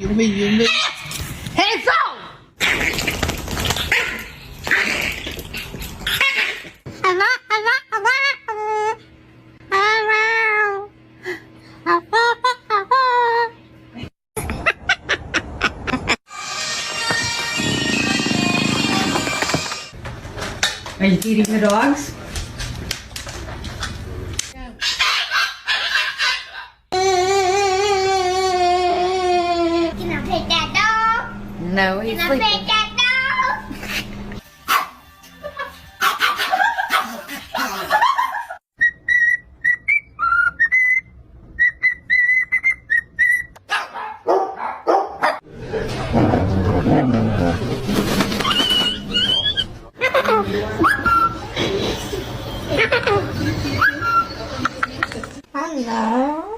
Yummy. Hands off! Are you feeding the dogs? Can I pet that dog? No, he's Can I sleeping. pet that dog?